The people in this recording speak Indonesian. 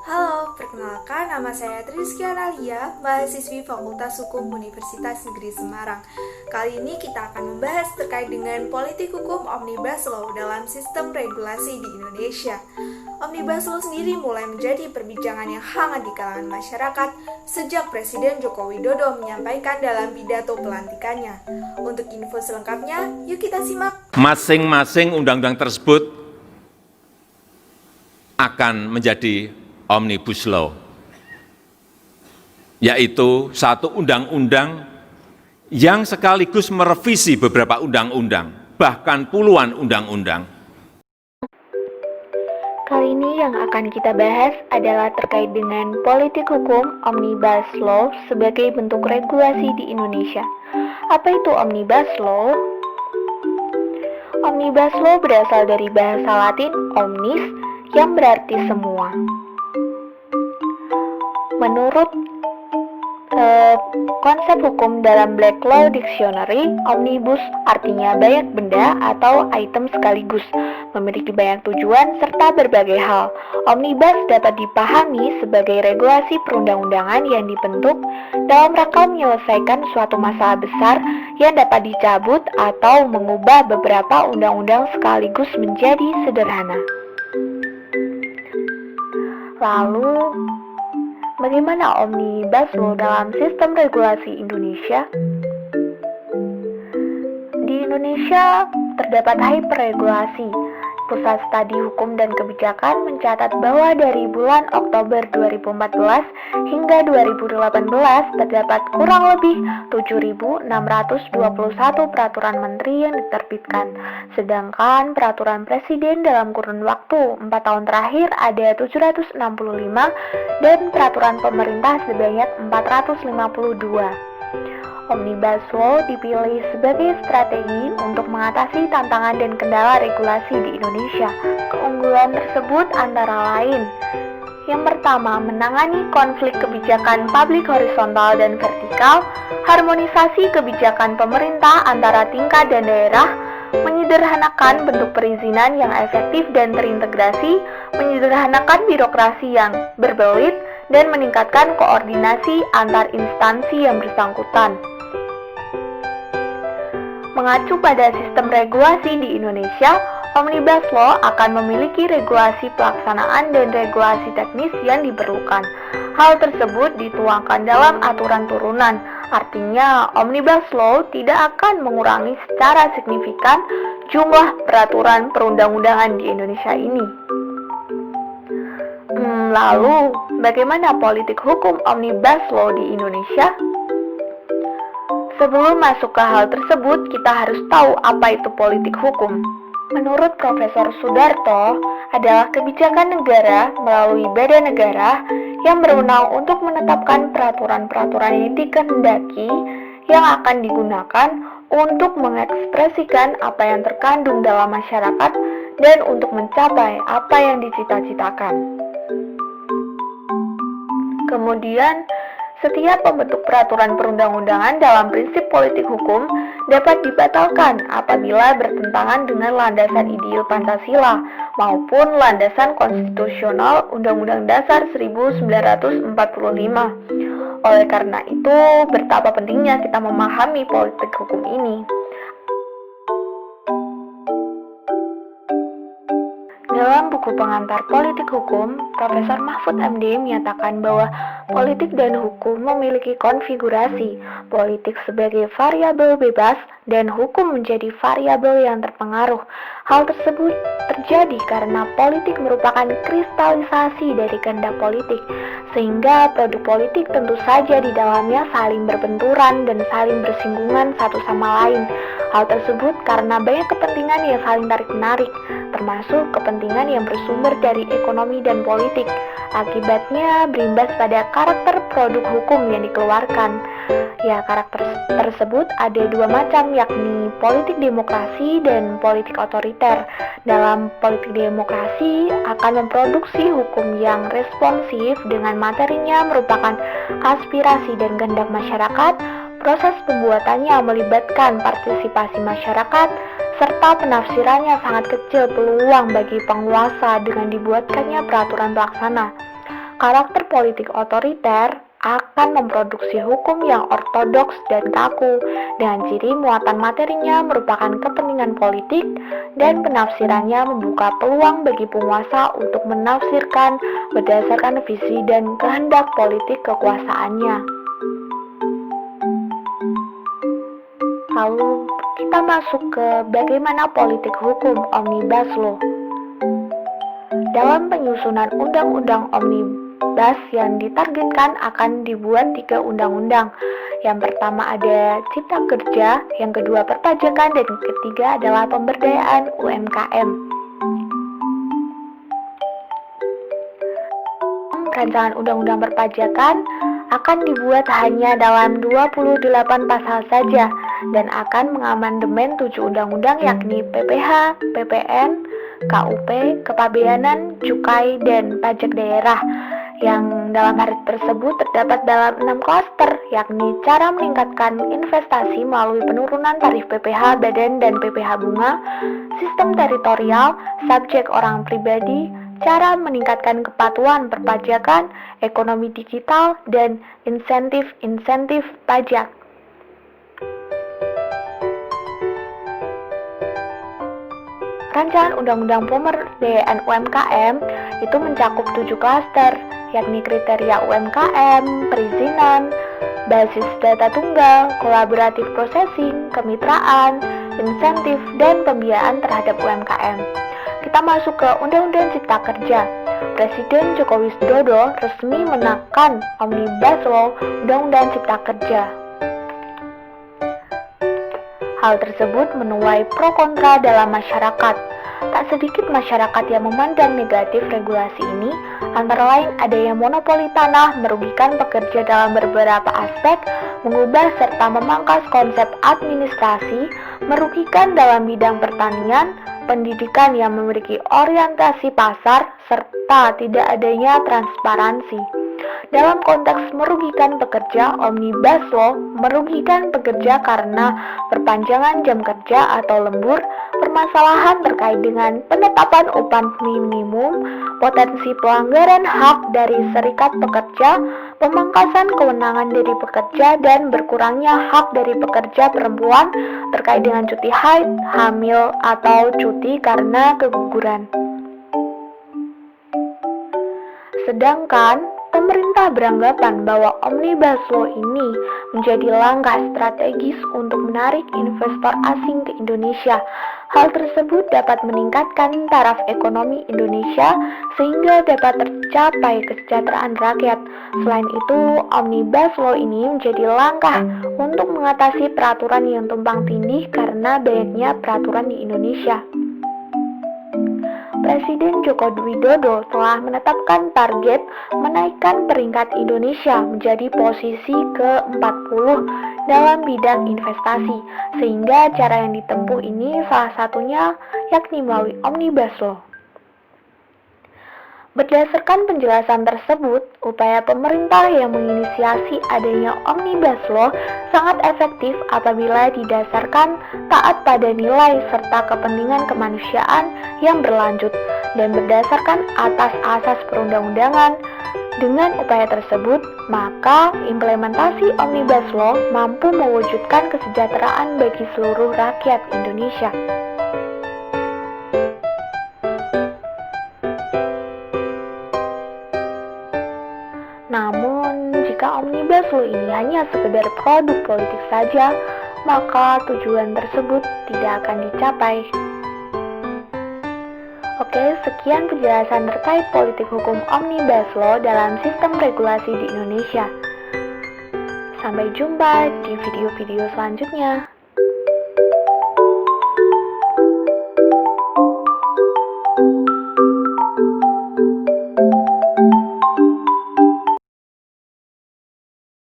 Halo, perkenalkan nama saya Trisky Analia, mahasiswi Fakultas Hukum Universitas Negeri Semarang. Kali ini kita akan membahas terkait dengan politik hukum Omnibus Law dalam sistem regulasi di Indonesia. Omnibus Law sendiri mulai menjadi perbincangan yang hangat di kalangan masyarakat sejak Presiden Joko Widodo menyampaikan dalam pidato pelantikannya. Untuk info selengkapnya, yuk kita simak. Masing-masing undang-undang tersebut akan menjadi Omnibus Law, yaitu satu undang-undang yang sekaligus merevisi beberapa undang-undang, bahkan puluhan undang-undang. Kali ini yang akan kita bahas adalah terkait dengan politik hukum Omnibus Law sebagai bentuk regulasi di Indonesia. Apa itu Omnibus Law? Omnibus Law berasal dari bahasa Latin omnis yang berarti semua. Menurut konsep hukum dalam Black Law Dictionary, omnibus artinya banyak benda atau item sekaligus, memiliki banyak tujuan serta berbagai hal. Omnibus dapat dipahami sebagai regulasi perundang-undangan yang dibentuk dalam rangka menyelesaikan suatu masalah besar yang dapat dicabut atau mengubah beberapa undang-undang sekaligus menjadi sederhana. Lalu, bagaimana Omnibus Law dalam sistem regulasi Indonesia? Di Indonesia terdapat hyperregulasi. Pusat Studi Hukum dan Kebijakan mencatat bahwa dari bulan Oktober 2014 hingga 2018 terdapat kurang lebih 7.621 peraturan menteri yang diterbitkan. Sedangkan peraturan presiden dalam kurun waktu 4 tahun terakhir ada 765 dan peraturan pemerintah sebanyak 452. Omnibus Law dipilih sebagai strategi untuk mengatasi tantangan dan kendala regulasi di Indonesia. Keunggulan tersebut antara lain: yang pertama, menangani konflik kebijakan publik horizontal dan vertikal, harmonisasi kebijakan pemerintah antara tingkat dan daerah, menyederhanakan bentuk perizinan yang efektif dan terintegrasi, menyederhanakan birokrasi yang berbelit, dan meningkatkan koordinasi antar instansi yang bersangkutan. Mengacu pada sistem regulasi di Indonesia, Omnibus Law akan memiliki regulasi pelaksanaan dan regulasi teknis yang diperlukan. Hal tersebut dituangkan dalam aturan turunan, artinya Omnibus Law tidak akan mengurangi secara signifikan jumlah peraturan perundang-undangan di Indonesia ini. Lalu, bagaimana politik hukum Omnibus Law di Indonesia? Sebelum masuk ke hal tersebut, kita harus tahu apa itu politik hukum. Menurut Profesor Sudarto, adalah kebijakan negara melalui badan negara yang berwenang untuk menetapkan peraturan-peraturan yang dikehendaki yang akan digunakan untuk mengekspresikan apa yang terkandung dalam masyarakat dan untuk mencapai apa yang dicita-citakan. Kemudian, setiap pembentuk peraturan perundang-undangan dalam prinsip politik hukum dapat dibatalkan apabila bertentangan dengan landasan ideal Pancasila maupun landasan konstitusional Undang-Undang Dasar 1945. Oleh karena itu, betapa pentingnya kita memahami politik hukum ini. Dalam buku pengantar politik hukum, Profesor Mahfud MD menyatakan bahwa politik dan hukum memiliki konfigurasi, politik sebagai variabel bebas dan hukum menjadi variabel yang terpengaruh. Hal tersebut terjadi karena politik merupakan kristalisasi dari kehendak politik, sehingga produk politik tentu saja di dalamnya saling berbenturan dan saling bersinggungan satu sama lain. Hal tersebut karena banyak kepentingan yang saling tarik-menarik, termasuk kepentingan yang bersumber dari ekonomi dan politik. Akibatnya berimbas pada karakter produk hukum yang dikeluarkan. Ya, karakter tersebut ada dua macam, yakni politik demokrasi dan politik otoriter. Dalam politik demokrasi akan memproduksi hukum yang responsif dengan materinya merupakan aspirasi dan kehendak masyarakat. Proses pembuatannya melibatkan partisipasi masyarakat, serta penafsirannya sangat kecil peluang bagi penguasa dengan dibuatkannya peraturan pelaksana. Karakter politik otoriter akan memproduksi hukum yang ortodoks dan kaku, dengan ciri muatan materinya merupakan kepentingan politik dan penafsirannya membuka peluang bagi penguasa untuk menafsirkan berdasarkan visi dan kehendak politik kekuasaannya. Lalu kita masuk ke bagaimana politik hukum Omnibus Law. Dalam penyusunan undang-undang Omnibus yang ditargetkan akan dibuat 3 undang-undang. Yang pertama ada Cipta Kerja, yang kedua perpajakan, dan yang ketiga adalah pemberdayaan UMKM. Rancangan undang-undang perpajakan akan dibuat hanya dalam 28 pasal saja dan akan mengamandemen 7 undang-undang yakni PPH, PPN, KUP, Kepabeanan, Cukai, dan Pajak Daerah yang dalam hal tersebut terdapat dalam 6 klaster yakni cara meningkatkan investasi melalui penurunan tarif PPH badan dan PPH bunga, sistem teritorial, subjek orang pribadi, cara meningkatkan kepatuhan perpajakan, ekonomi digital, dan insentif-insentif pajak. Rancangan Undang-Undang Pemberdayaan UMKM itu mencakup 7 klaster, yakni kriteria UMKM, perizinan, basis data tunggal, kolaboratif processing, kemitraan, insentif, dan pembiayaan terhadap UMKM. Kita masuk ke Undang-Undang Cipta Kerja. Presiden Joko Widodo resmi menaikkan Omnibus Law Undang-Undang Cipta Kerja. Hal tersebut menuai pro kontra dalam masyarakat. Tak sedikit masyarakat yang memandang negatif regulasi ini, antara lain adanya monopoli tanah, merugikan pekerja dalam beberapa aspek, mengubah serta memangkas konsep administrasi, merugikan dalam bidang pertanian, pendidikan yang memiliki orientasi pasar, serta tidak adanya transparansi. Dalam konteks merugikan pekerja, Omnibus Law merugikan pekerja karena perpanjangan jam kerja atau lembur, permasalahan terkait dengan penetapan upah minimum, potensi pelanggaran hak dari serikat pekerja, pemangkasan kewenangan dari pekerja, dan berkurangnya hak dari pekerja perempuan terkait dengan cuti haid, hamil, atau cuti karena keguguran. Sedangkan pemerintah beranggapan bahwa Omnibus Law ini menjadi langkah strategis untuk menarik investor asing ke Indonesia. Hal tersebut dapat meningkatkan taraf ekonomi Indonesia sehingga dapat tercapai kesejahteraan rakyat. Selain itu, Omnibus Law ini menjadi langkah untuk mengatasi peraturan yang tumpang tindih karena banyaknya peraturan di Indonesia. Presiden Joko Widodo telah menetapkan target menaikkan peringkat Indonesia menjadi posisi ke-40 dalam bidang investasi, sehingga cara yang ditempuh ini salah satunya yakni melalui Omnibus Law. Berdasarkan penjelasan tersebut, upaya pemerintah yang menginisiasi adanya Omnibus Law sangat efektif apabila didasarkan taat pada nilai serta kepentingan kemanusiaan yang berlanjut dan berdasarkan atas asas perundang-undangan. Dengan upaya tersebut, maka implementasi Omnibus Law mampu mewujudkan kesejahteraan bagi seluruh rakyat Indonesia. Namun, jika Omnibus Law ini hanya sekedar produk politik saja, maka tujuan tersebut tidak akan dicapai. Oke, sekian penjelasan terkait politik hukum Omnibus Law dalam sistem regulasi di Indonesia. Sampai jumpa di video-video selanjutnya.